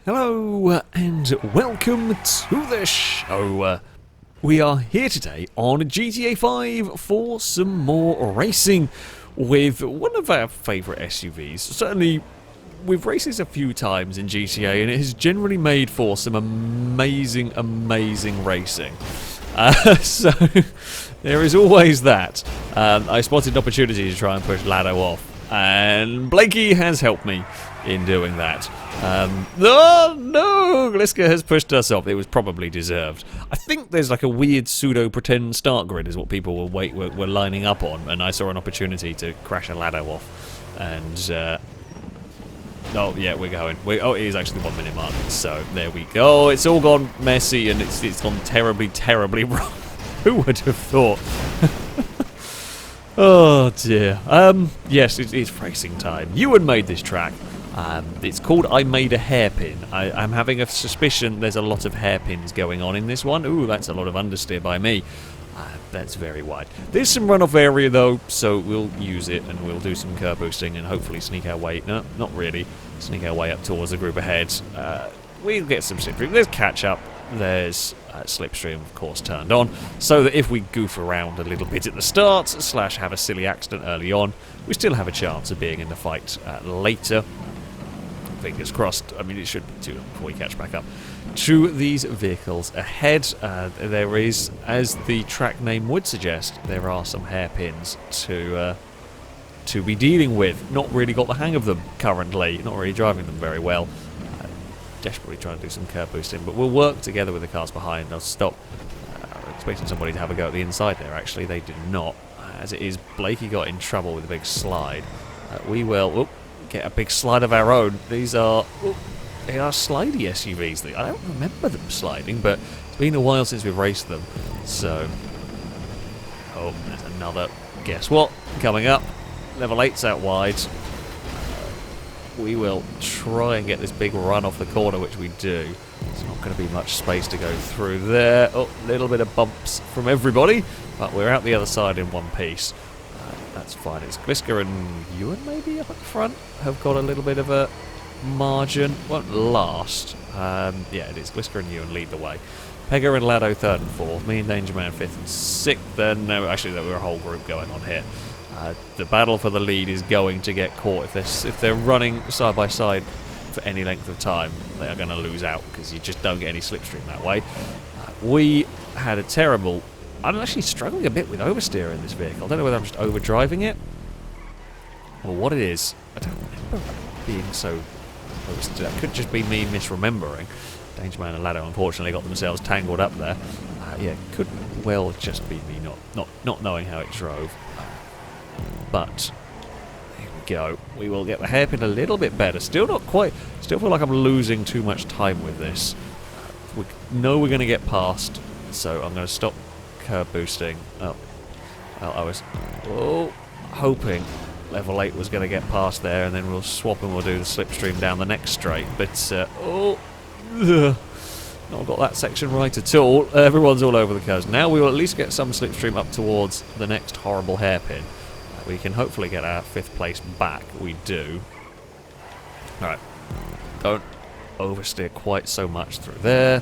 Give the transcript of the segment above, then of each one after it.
Hello and welcome to the show. We are here today on GTA 5 for some more racing with one of our favourite SUVs. Certainly, we've raced this a few times in GTA and it has generally made for some amazing racing. So, there is always that. I spotted an opportunity to try and push Lado off, and Blakey has helped me in doing that. No, Gliska has pushed us off. It was probably deserved. I think there's like a weird pseudo-pretend start grid is what people were lining up on, and I saw an opportunity to crash a Lado off. And, oh, yeah, we're going. Oh, it is actually the 1 minute mark, so there we go. It's all gone messy, and it's gone terribly wrong. Who would have thought? Oh, dear. Yes, it's racing time. Ewan made this track. It's called I Made a Hairpin. I'm having a suspicion there's a lot of hairpins going on in this one. Ooh, that's a lot of understeer by me. That's very wide. There's some runoff area though, so we'll use it and we'll do some curb boosting and hopefully sneak our way, no, not really, sneak our way up towards the group ahead. We'll get some slipstream. There's catch up. There's slipstream, of course, turned on, so that if we goof around a little bit at the start, / have a silly accident early on, we still have a chance of being in the fight later. Fingers crossed. I mean, it should be too long before we catch back up to these vehicles ahead. There is, as the track name would suggest, there are some hairpins to be dealing with. Not really got the hang of them currently. Not really driving them very well. Desperately trying to do some curb boosting, but we'll work together with the cars behind. I'll stop. Expecting somebody to have a go at the inside there. Actually, they did not. As it is, Blakey got in trouble with a big slide. We will get a big slide of our own. These are they are slidey SUVs. I don't remember them sliding, but it's been a while since we've raced them. So, oh, there's another. Guess what? Coming up, level 8's out wide. We will try and get this big run off the corner, which we do. There's not going to be much space to go through there. Oh, a little bit of bumps from everybody, but we're out the other side in one piece. That's fine. It's Gliska and Ewan maybe up at the front have got a little bit of a margin. Won't last. Yeah, it is. Gliska and Ewan lead the way. Pega and Lado 3rd and 4th. Me and Danger Man 5th and 6th. Then no, actually, there were a whole group going on here. The battle for the lead is going to get caught. If they're running side by side for any length of time, they are going to lose out because you just don't get any slipstream that way. We had a terrible. I'm actually struggling a bit with oversteer in this vehicle. I don't know whether I'm just overdriving it or what it is. I don't remember being so oversteer. That could just be me misremembering. Danger Man and Lado unfortunately got themselves tangled up there. Yeah, could well just be me not knowing how it drove. But here we go. We will get the hairpin a little bit better. Still not quite. Still feel like I'm losing too much time with this. We know we're going to get past, so I'm going to stop curb boosting. Oh, well, I was hoping level 8 was going to get past there, and then we'll swap and we'll do the slipstream down the next straight. But not got that section right at all. Everyone's all over the coast. Now we will at least get some slipstream up towards the next horrible hairpin. We can hopefully get our 5th place back. We do. Alright. Don't oversteer quite so much through there.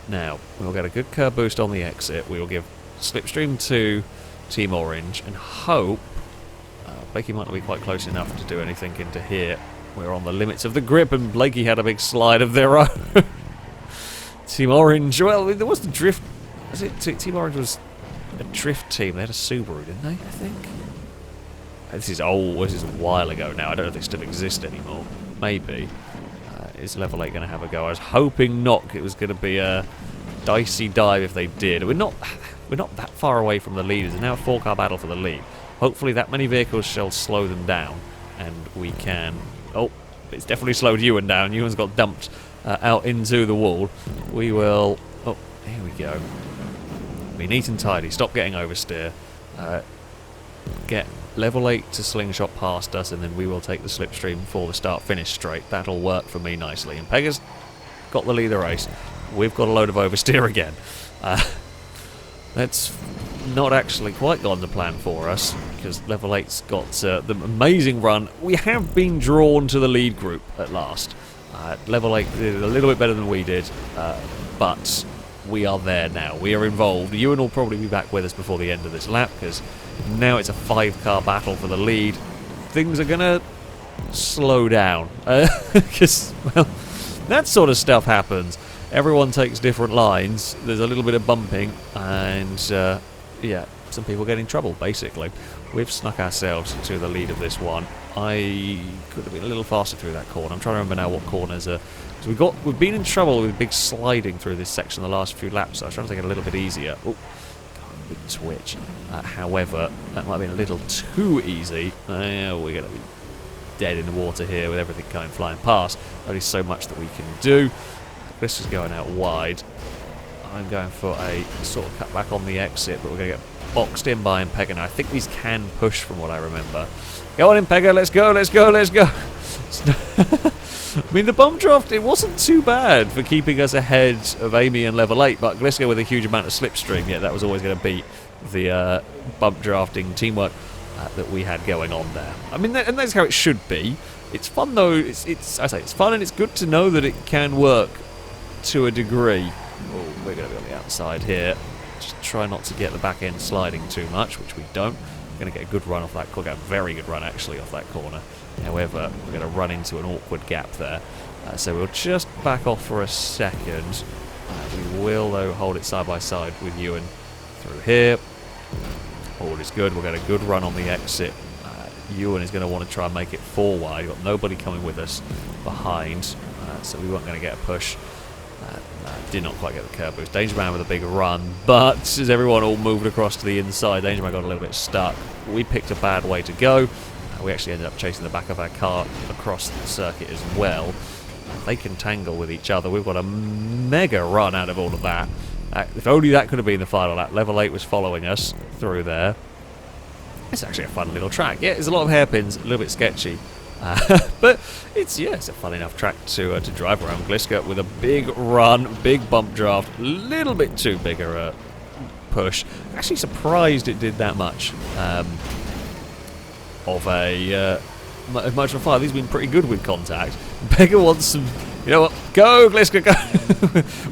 Now, we'll get a good curb boost on the exit. We will give slipstream to Team Orange and hope Blakey might not be quite close enough to do anything into here. We're on the limits of the grip and Blakey had a big slide of their own. Team Orange, well, there was the drift. Was it Team Orange was a drift team? They had a Subaru, didn't they? I think. This is old. This is a while ago now. I don't know if they still exist anymore. Maybe. Is level 8 going to have a go? I was hoping not. It was going to be a dicey dive if they did. We're not that far away from the leaders. It's now a 4-car battle for the lead. Hopefully that many vehicles shall slow them down, and we can. Oh, it's definitely slowed Ewan down. Ewan's got dumped out into the wall. We will. Oh, here we go. Be neat and tidy. Stop getting oversteer. Get level 8 to slingshot past us, and then we will take the slipstream for the start-finish straight. That'll work for me nicely. And Pega's got the lead of the race. We've got a load of oversteer again. That's not actually quite gone to plan for us, because level 8's got the amazing run. We have been drawn to the lead group at last. Level 8 did a little bit better than we did, but we are there now. We are involved. Ewan will probably be back with us before the end of this lap, because now it's a 5-car battle for the lead. Things are going to slow down, because, well, that sort of stuff happens. Everyone takes different lines, there's a little bit of bumping, and, yeah, some people get in trouble, basically. We've snuck ourselves to the lead of this one. I could have been a little faster through that corner. I'm trying to remember now what corners are. So we've been in trouble with big sliding through this section the last few laps, so I was trying to take it a little bit easier. Oh, big twitch. However, that might have been a little too easy. We're going to be dead in the water here with everything kind of flying past. Only so much that we can do. This is going out wide. I'm going for a sort of cut back on the exit, but we're going to get boxed in by Impega. Now, I think these can push from what I remember. Go on, Impega, let's go, let's go, let's go. I mean, the bump draft, it wasn't too bad for keeping us ahead of Amy and level 8, but Gliska with a huge amount of slipstream, yeah, that was always going to beat the bump drafting teamwork that we had going on there. I mean, and that's how it should be. It's fun, though. I say it's fun, and it's good to know that it can work to a degree. Oh, we're going to be on the outside here. Just try not to get the back end sliding too much, which we don't. We're going to get a good run off that corner, a very good run actually off that corner. However, we're going to run into an awkward gap there. So we'll just back off for a second. We will, though, hold it side by side with Ewan through here. All is good. We'll get a good run on the exit. Ewan is going to want to try and make it 4 wide. We've got nobody coming with us behind, so we weren't going to get a push. Did not quite get the curb boost. Danger Man with a big run, but as everyone all moved across to the inside, Danger Man got a little bit stuck. We picked a bad way to go. We actually ended up chasing the back of our car across the circuit as well. They can tangle with each other. We've got a mega run out of all of that. If only that could have been the final lap. Level 8 was following us through there. It's actually a fun little track. Yeah, there's a lot of hairpins, a little bit sketchy. But it's a fun enough track to drive around Gliska with a big run, big bump draft, little bit too big a push. Actually surprised it did that much of a much of a fire. These have been pretty good with contact. Beggar wants some, you know what? Go Gliska, go!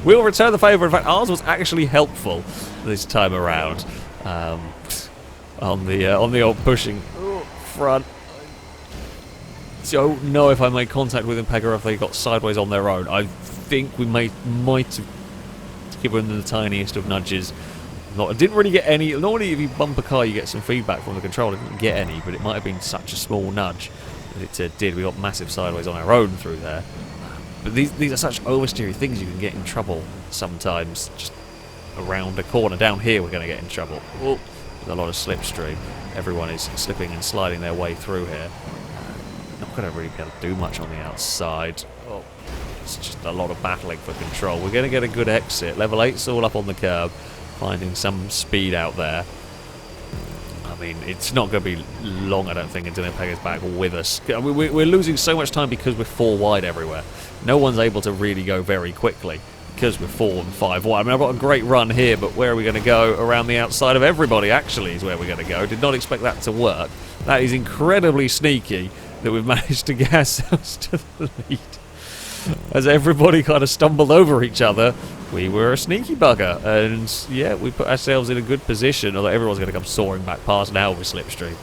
We'll return the favour. In fact, ours was actually helpful this time around on the old pushing front. Don't know if I made contact with Impega or if they got sideways on their own. I think we might have given them the tiniest of nudges. I didn't really get any. Normally, if you bump a car, you get some feedback from the controller. I didn't get any, but it might have been such a small nudge that it did. We got massive sideways on our own through there. But these are such oversteery things. You can get in trouble sometimes. Just around a corner down here, we're going to get in trouble. Oh, with a lot of slipstream. Everyone is slipping and sliding their way through here. Not going to really be able to do much on the outside. Oh, it's just a lot of battling for control. We're going to get a good exit. Level 8's all up on the curb, finding some speed out there. I mean, it's not going to be long, I don't think, until Impega's back with us. I mean, we're losing so much time because we're 4 wide everywhere. No one's able to really go very quickly because we're 4 and 5 wide. I mean, I've got a great run here, but where are we going to go? Around the outside of everybody, actually, is where we're going to go. Did not expect that to work. That is incredibly sneaky that we've managed to get ourselves to the lead. As everybody kind of stumbled over each other, we were a sneaky bugger. And yeah, we put ourselves in a good position, although everyone's going to come soaring back past now with slipstream.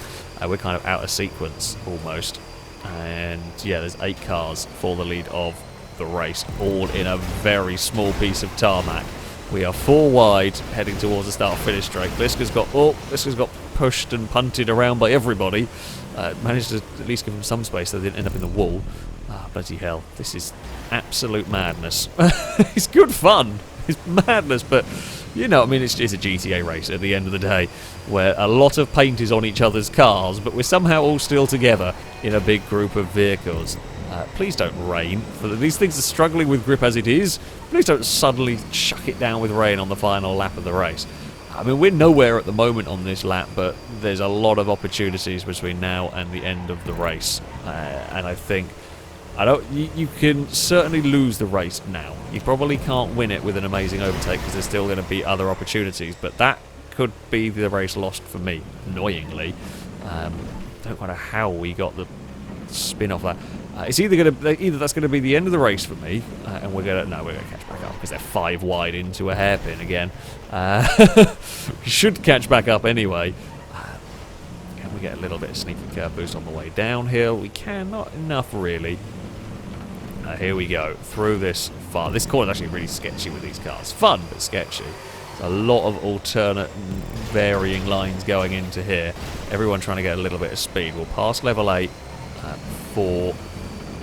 We're kind of out of sequence, almost. And yeah, there's 8 cars for the lead of the race, all in a very small piece of tarmac. We are 4 wide, heading towards the start-finish straight. Gliska's got pushed and punted around by everybody. Managed to at least give him some space so they didn't end up in the wall. Bloody hell. This is absolute madness. It's good fun. It's madness, but, you know, I mean, it's a GTA race at the end of the day, where a lot of paint is on each other's cars, but we're somehow all still together in a big group of vehicles. Please don't rain. These things are struggling with grip as it is. Please don't suddenly chuck it down with rain on the final lap of the race. I mean, we're nowhere at the moment on this lap, but there's a lot of opportunities between now and the end of the race. And I think you can certainly lose the race now. You probably can't win it with an amazing overtake because there's still going to be other opportunities, but that could be the race lost for me, annoyingly. Don't know how we got the spin off that. It's either that's gonna be the end of the race for me, and we're gonna catch back up because they're 5 wide into a hairpin again. We should catch back up anyway. Can we get a little bit of sneaky curb boost on the way downhill? We can, not enough really. Here we go through this far. This corner is actually really sketchy with these cars. Fun but sketchy. There's a lot of alternate varying lines going into here. Everyone trying to get a little bit of speed. We'll pass level 8 for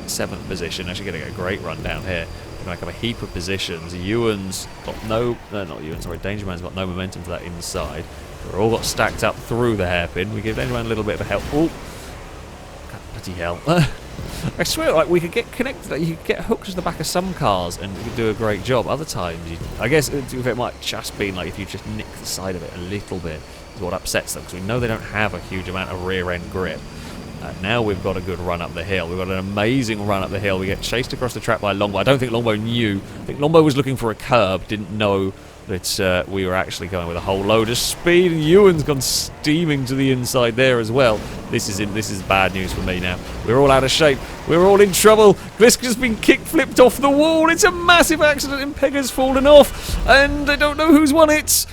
7th position. Actually going to get a great run down here. Going to make up a heap of positions. Ewan's got not Ewan, sorry, Danger Man's got no momentum for that inside. We're all got stacked up through the hairpin. We give anyone a little bit of help. Oh, God, bloody hell. I swear, like, we could get connected, you could get hooked to the back of some cars and you could do a great job. Other times, I guess it might just be like if you just nick the side of it a little bit is what upsets them, because we know they don't have a huge amount of rear-end grip. Now we've got a good run up the hill. We've got an amazing run up the hill. We get chased across the track by Longbow. I don't think Longbow knew. I think Longbow was looking for a curb, didn't know that we were actually going with a whole load of speed, and Ewan's gone steaming to the inside there as well. This is bad news for me now. We're all out of shape. We're all in trouble. Gliska's been kick-flipped off the wall. It's a massive accident, and Pegga's fallen off, and I don't know who's won it.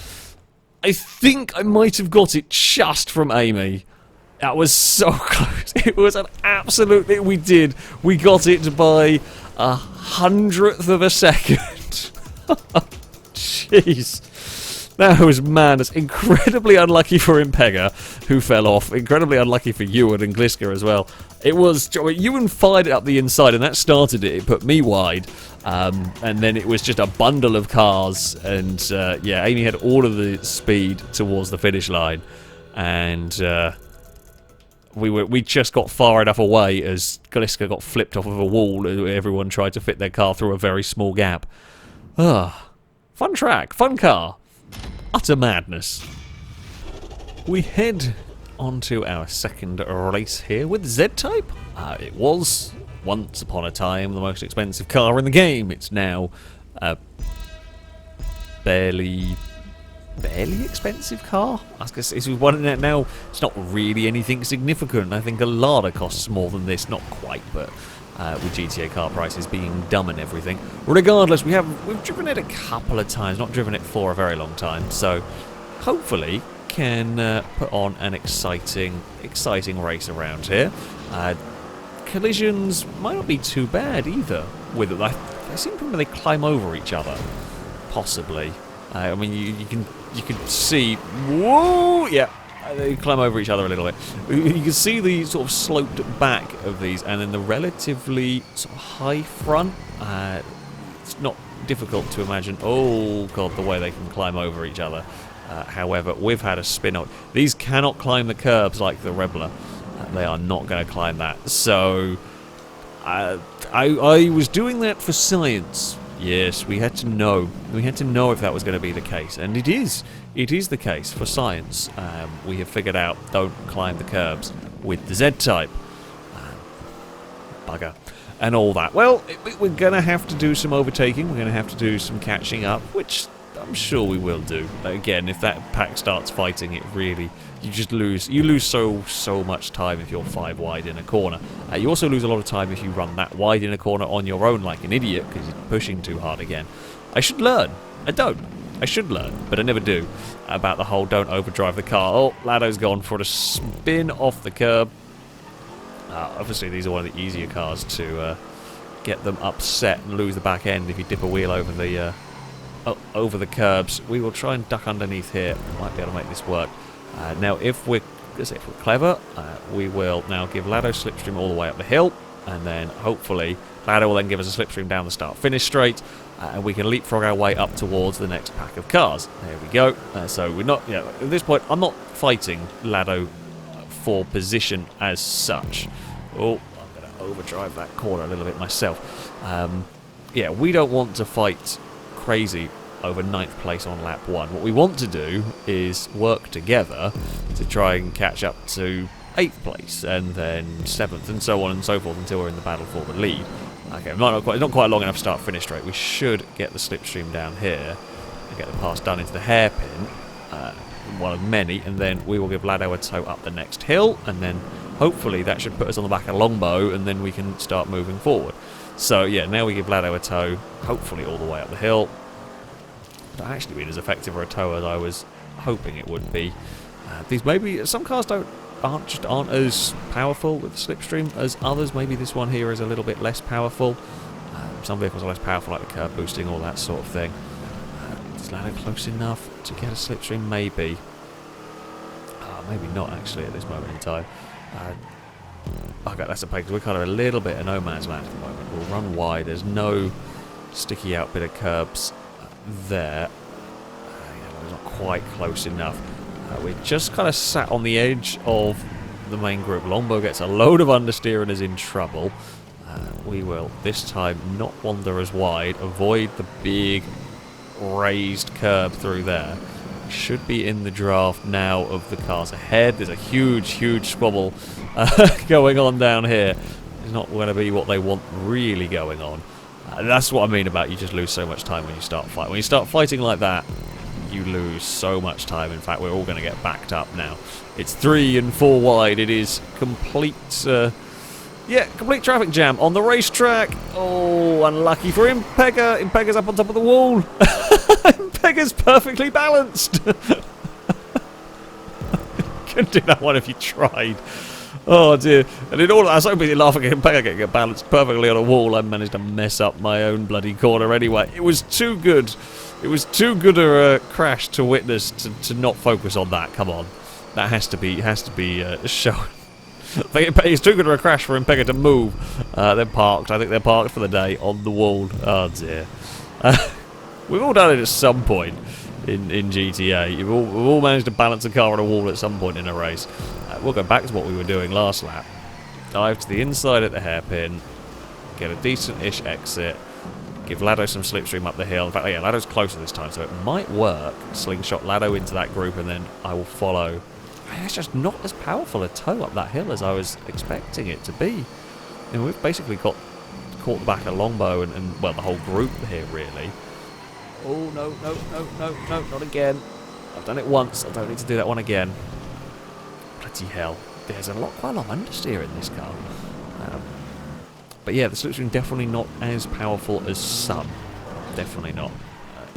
I think I might have got it just from Amy. That was so close. It was an absolute... We did. We got it by 100th of a second. Jeez. That was madness. Incredibly unlucky for Impega, who fell off. Incredibly unlucky for Ewan and Gliska as well. It was... Ewan fired it up the inside, and that started it. It put me wide. And then it was just a bundle of cars. And, yeah, Amy had all of the speed towards the finish line. And... We just got far enough away as Gliska got flipped off of a wall. Everyone tried to fit their car through a very small gap. Fun track, fun car. Utter madness. We head onto our second race here with Z-Type. It was, once upon a time, the most expensive car in the game. It's now barely expensive car. I guess it's one now. It's not really anything significant. I think a Lada costs more than this. Not quite, but with GTA car prices being dumb and everything. Regardless, we've driven it a couple of times. Not driven it for a very long time. So hopefully can put on an exciting race around here. Collisions might not be too bad either. With it, I seem to remember they climb over each other, possibly. I mean, you can see, whoa, yeah, they climb over each other a little bit. You can see the sort of sloped back of these, and then the relatively sort of high front. It's not difficult to imagine, oh god, the way they can climb over each other. However, we've had a spin out. These cannot climb the curbs like the Rebler. They are not going to climb that. So, I was doing that for science. Yes, we had to know. We had to know if that was going to be the case, and it is. It is the case for science. We have figured out don't climb the curbs with the Z-Type. Bugger. And all that. Well, we're going to have to do some overtaking. We're going to have to do some catching up, which I'm sure we will do. Again, if that pack starts fighting, it really... You just lose. You lose so much time if you're 5 wide in a corner. You also lose a lot of time if you run that wide in a corner on your own like an idiot because you're pushing too hard again. I should learn. I don't. I should learn, but I never do. About the whole don't overdrive the car. Oh, Lado's gone for a spin off the curb. Obviously, these are one of the easier cars to get them upset and lose the back end if you dip a wheel over the curbs. We will try and duck underneath here. Might be able to make this work. Now, if we're clever, we will now give Lado slipstream all the way up the hill, and then hopefully Lado will then give us a slipstream down the start-finish straight, and we can leapfrog our way up towards the next pack of cars. There we go. So we're not, at this point, I'm not fighting Lado for position as such. Oh, I'm going to overdrive that corner a little bit myself. Yeah, we don't want to fight crazy over 9th place on lap 1. What we want to do is work together to try and catch up to 8th place, and then 7th, and so on and so forth until we're in the battle for the lead. Okay, not quite long enough start-finish straight. We should get the slipstream down here and get the pass done into the hairpin, one of many, and then we will give Lado a tow up the next hill, and then hopefully that should put us on the back of Longbow, and then we can start moving forward. So yeah, now we give Lado a tow, hopefully all the way up the hill. Not actually been as effective a tow as I was hoping it would be. These maybe some cars aren't as powerful with the slipstream as others. Maybe this one here is a little bit less powerful. Some vehicles are less powerful, like the curb boosting, all that sort of thing. Is Lado close enough to get a slipstream? Maybe. Maybe not actually at this moment in time. Okay, that's okay, because we're kind of a little bit of no man's land at the moment. We'll run wide. There's no sticky out bit of curbs there. Yeah, not quite close enough. We're just kind of sat on the edge of the main group. Longbow gets a load of understeer and is in trouble. We will this time not wander as wide, avoid the big raised curb through there. Should be in the draft now of the cars ahead. There's a huge squabble going on down here. It's not going to be what they want really going on. That's what I mean about you just lose so much time when you start fighting. When you start fighting like that, you lose so much time. In fact, we're all going to get backed up now. It's 3 and 4 wide. It is complete complete traffic jam on the racetrack. Oh, unlucky for Impega. Impega's up on top of the wall. Impega's perfectly balanced. Couldn't do that one if you tried. Oh dear. And in all, I was so busy laughing at Impega getting balanced perfectly on a wall, I managed to mess up my own bloody corner anyway. It was too good. It was too good a crash to witness to not focus on that. Come on. That has to be shown. It's too good of a crash for Impega to move. They're parked. I think they're parked for the day on the wall. Oh dear. We've all done it at some point in GTA. We've all managed to balance a car on a wall at some point in a race. We'll go back to what we were doing last lap. Dive to the inside at the hairpin. Get a decent-ish exit. Give Lado some slipstream up the hill. In fact, yeah, Lado's closer this time, so it might work. Slingshot Lado into that group, and then I will follow. It's just not as powerful a tow up that hill as I was expecting it to be. And we've basically caught the back of Longbow and well, the whole group here, really. Oh, no, not again. I've done it once. I don't need to do that one again. Bloody hell. There's quite a lot of understeer in this car. But yeah, the slipstream definitely not as powerful as some. Definitely not.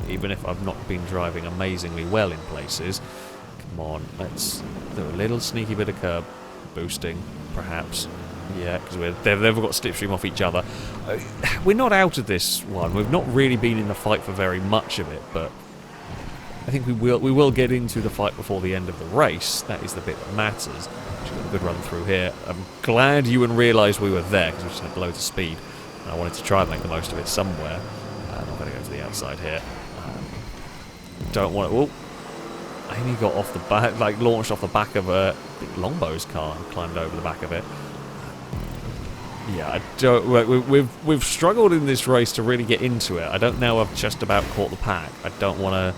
Even if I've not been driving amazingly well in places. Come on, let's do a little sneaky bit of curb boosting, perhaps. Yeah, because they've got slipstream off each other. We're not out of this one. We've not really been in the fight for very much of it, but I think we will get into the fight before the end of the race. That is the bit that matters. Actually got a good run through here. I'm glad Ewan realised we were there, because we just had loads of speed. And I wanted to try and make the most of it somewhere. I'm not going to go to the outside here. Don't want to... Amy got off the back, launched off the back of Longbow's car and climbed over the back of it. Yeah, I don't. We've struggled in this race to really get into it. I don't know. I've just about caught the pack. I don't want to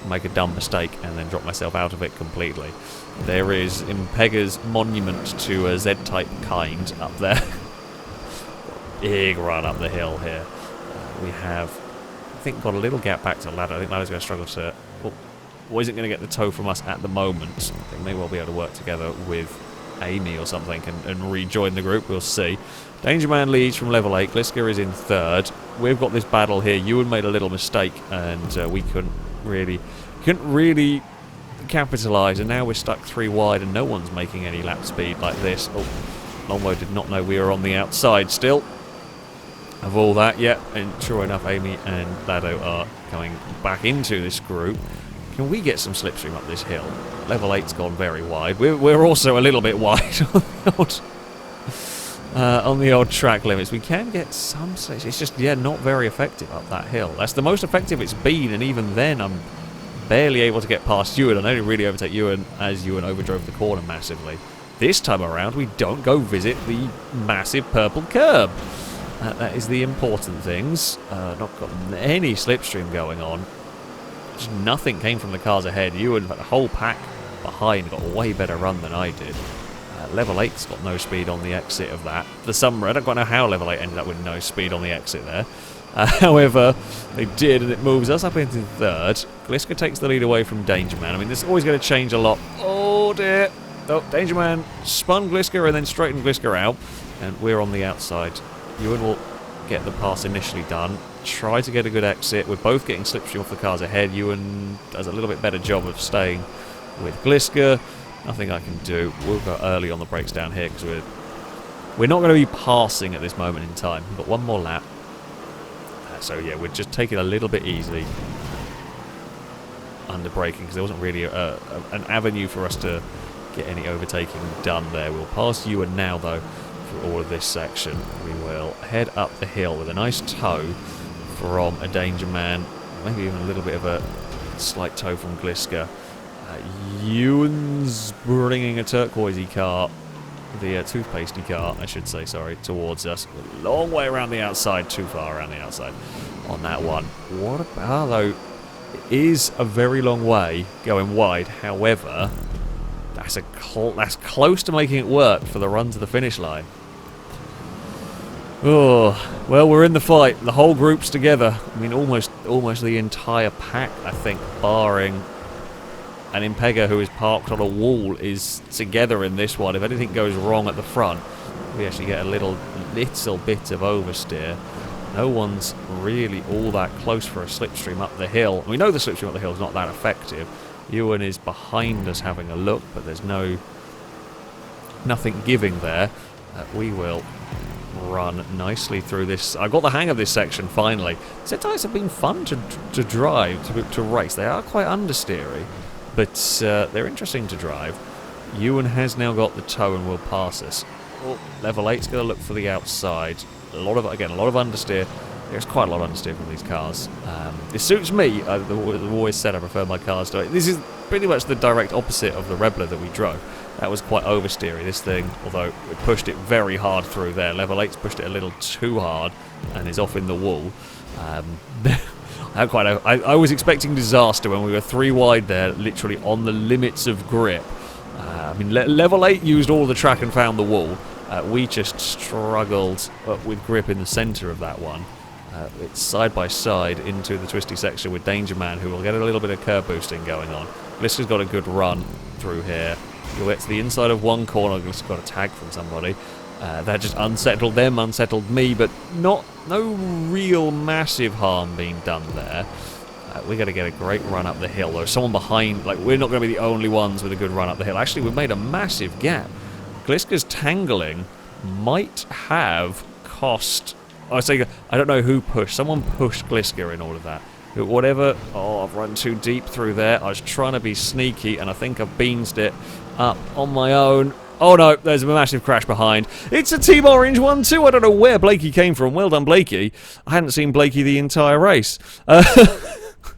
make a dumb mistake and then drop myself out of it completely. There is Impega's monument to a Z-type kind up there. Big run up the hill here. We have, I think, got a little gap back to Lado. I think Lado's going to struggle to. Or isn't going to get the tow from us at the moment. They may well be able to work together with Amy or something and rejoin the group. We'll see. Danger Man leads from level 8. Gliska is in 3rd. We've got this battle here. Ewan made a little mistake and we couldn't really capitalise, and now we're stuck 3 wide and no one's making any lap speed like this. Oh, Longbow did not know we were on the outside still of all that yet, and sure enough Amy and Lado are coming back into this group. Can we get some slipstream up this hill? Level 8's gone very wide. We're also a little bit wide on the old track limits. We can get some slipstream. It's just, yeah, not very effective up that hill. That's the most effective it's been, and even then I'm barely able to get past Ewan. I only really overtake Ewan as Ewan overdrove the corner massively. This time around, we don't go visit the massive purple curb. That is the important things. Not got any slipstream going on. Just nothing came from the cars ahead. Ewan, the whole pack behind, got a way better run than I did. Level 8's got no speed on the exit of that. The summer, I don't quite know how Level 8 ended up with no speed on the exit there. However, they did, and it moves us up into 3rd. Gliska takes the lead away from Danger Man. I mean, this is always going to change a lot. Oh dear. Oh, Danger Man spun Gliska and then straightened Gliska out. And we're on the outside. Ewan will get the pass initially done. Try to get a good exit. We're both getting slipstream off the cars ahead. Ewan does a little bit better job of staying with Gliska. Nothing I can do. We'll go early on the brakes down here because we're not going to be passing at this moment in time. We've got one more lap. So yeah, we're just taking it a little bit easy under braking because there wasn't really an avenue for us to get any overtaking done there. We'll pass Ewan now though for all of this section. We will head up the hill with a nice tow from a Danger Man, maybe even a little bit of a slight tow from Gliska. Ewan's bringing a turquoisey car, the toothpastey car, I should say, sorry, towards us. A long way around the outside, too far around the outside on that one. What about, though, it is a very long way going wide, however, that's close to making it work for the run to the finish line. Oh, well, we're in the fight. The whole group's together. I mean, almost the entire pack, I think, barring an Impega who is parked on a wall, is together in this one. If anything goes wrong at the front, we actually get a little bit of oversteer. No one's really all that close for a slipstream up the hill. We know the slipstream up the hill is not that effective. Ewan is behind us having a look, but there's nothing giving there. We will run nicely through this. I got the hang of this section finally. Z-types have been fun to drive, to race. They are quite understeery, but they're interesting to drive. Ewan has now got the tow and will pass us. Oh, level 8's going to look for the outside. A lot of understeer. There's quite a lot of understeer from these cars. It suits me. I've always said I prefer my cars to it. This is pretty much the direct opposite of the Rebler that we drove. That was quite oversteery, this thing, although it pushed it very hard through there. Level 8's pushed it a little too hard and is off in the wall. I was expecting disaster when we were 3 wide there, literally on the limits of grip. I mean, level 8 used all the track and found the wall. We just struggled with grip in the centre of that one. It's side by side into the twisty section with Danger Man, who will get a little bit of curb boosting going on. Gliska's got a good run through here. You'll get to the inside of one corner. Gliska's got a tag from somebody. That just unsettled them, unsettled me, but no real massive harm being done there. We're going to get a great run up the hill. There's someone behind. Like, we're not going to be the only ones with a good run up the hill. Actually, we've made a massive gap. Gliska's tangling might have cost... I don't know who pushed. Someone pushed Gliska in all of that. But whatever... Oh, I've run too deep through there. I was trying to be sneaky, and I think I've beansed it up on my own. Oh no, there's a massive crash behind. It's a Team Orange 1-2. I don't know where Blakey came from. Well done, Blakey. I hadn't seen Blakey the entire race.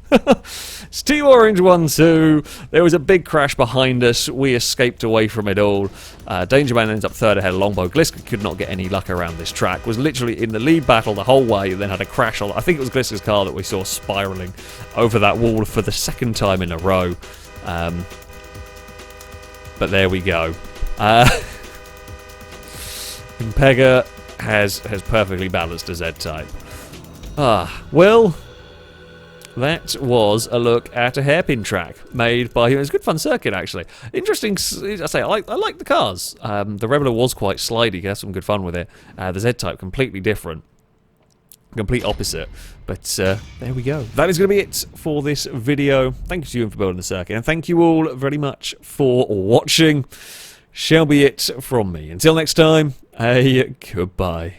It's Team Orange 1-2. There was a big crash behind us. We escaped away from it all. Danger Man ends up third ahead of Longbow. Gliska could not get any luck around this track. Was literally in the lead battle the whole way, and then had a crash on. I think it was Gliska's car that we saw spiralling over that wall for the second time in a row. But there we go. Impega has perfectly balanced a Z-type. Well, that was a look at a hairpin track made by him. It's a good fun circuit, actually. Interesting. I say I like the cars. The Rebel was quite slidey. You had some good fun with it. The Z-type completely different, complete opposite. But there we go. That is going to be it for this video. Thank you to you for building the circuit, and thank you all very much for watching. Shall be it from me. Until next time, goodbye.